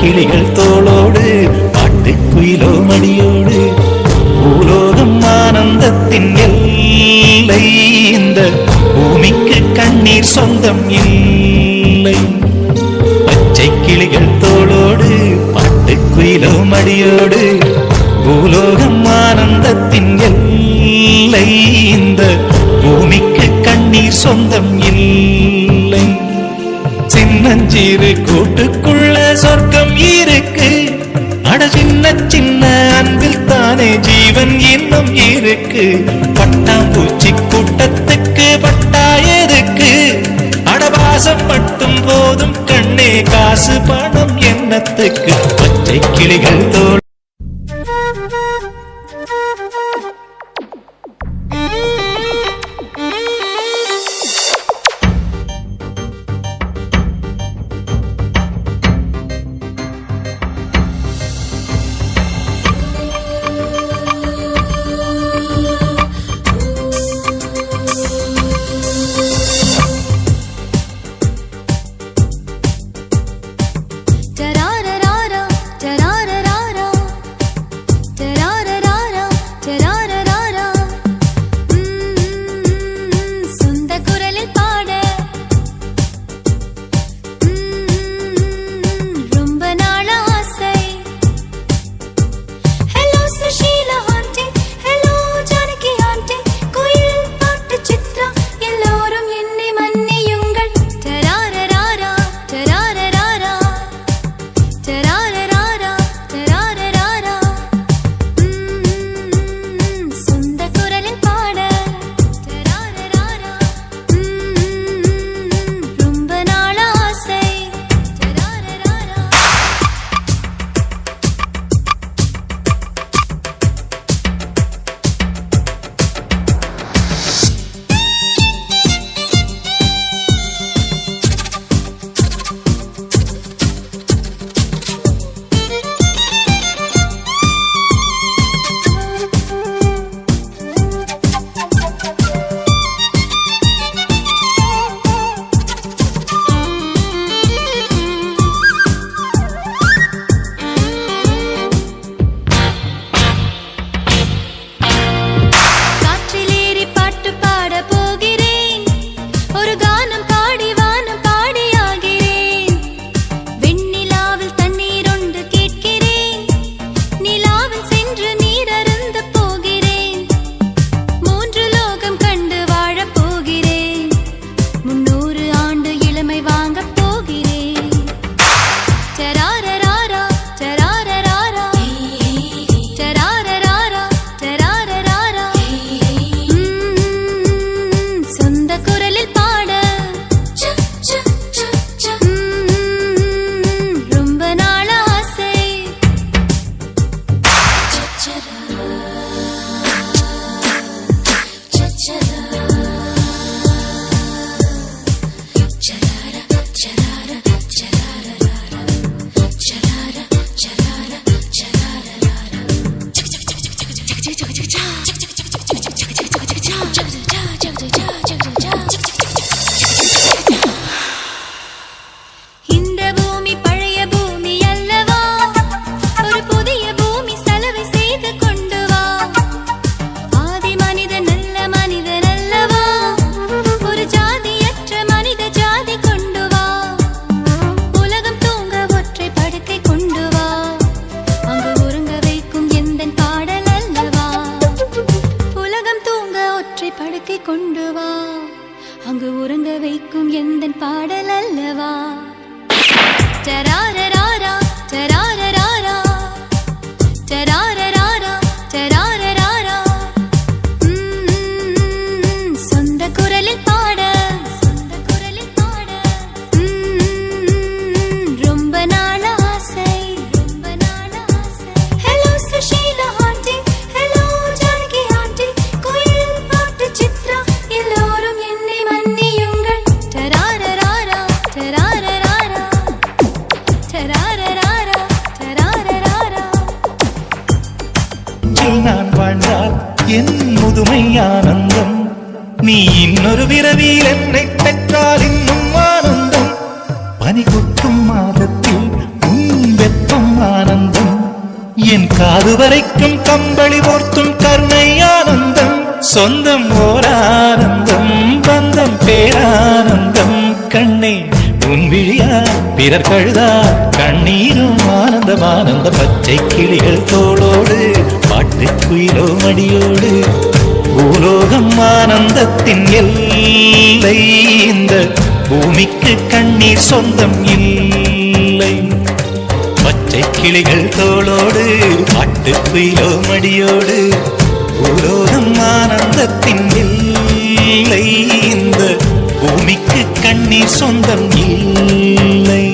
கிளிகள் தோளோடு பாட்டுக்குயிலோ மடியோடு பூலோகம் ஆனந்தத்தின் எல்லை இந்த பூமிக்கு கண்ணீர் சொந்தம் இல்லை பச்சை கிளிகள் தோளோடு பாட்டுக்குயிலோ மடியோடு பூலோகம் ஆனந்தத்தின் எல்லை இந்த பூமிக்கு கண்ணீர் சொந்தம் இல்லை சின்னஞ்சிறு கூட்டுக்குள்ள சொர்க்கம் இருக்கு அட சின்ன சின்ன அன்பில் தானே ஜீவன் இன்னும் இருக்கு பட்டாம்பூச்சி கூட்டத்துக்கு பட்டாயருக்கு அடவாசம் மட்டும் போதும் கண்ணே காசு பணம் எண்ணத்துக்கு பச்சை கிளிகள் தோள் நான் வாழ்ந்தால் என் முதுமை ஆனந்தம், நீ இன்னொரு விரவியில் என்னை பெற்றால் இன்னும் ஆனந்தம். பனி கொட்டும் மாதத்தில் என் காது வரைக்கும் கம்பளி போர்த்தும் கருணை ஆனந்தம் சொந்தம் ஓர் ஆனந்தம் பந்தம் பேரானந்தம் கண்ணே உன் விழியா பிறர் கழுதா கண்ணீரும் ஆனந்தம் ஆனந்த பச்சை கிளிகள் தோளோடு பாட்டுக்குயிலோ மடியோடு பூலோகம் ஆனந்தத்தின் எல்லை இந்த பூமிக்கு கண்ணீர் சொந்தம் இல்லை பச்சை கிளிகள் தோளோடு பாட்டுக்குயிலோ மடியோடு பூலோகம் ஆனந்தத்தின் எல்லை இந்த பூமிக்கு கண்ணீர் சொந்தம் இல்லை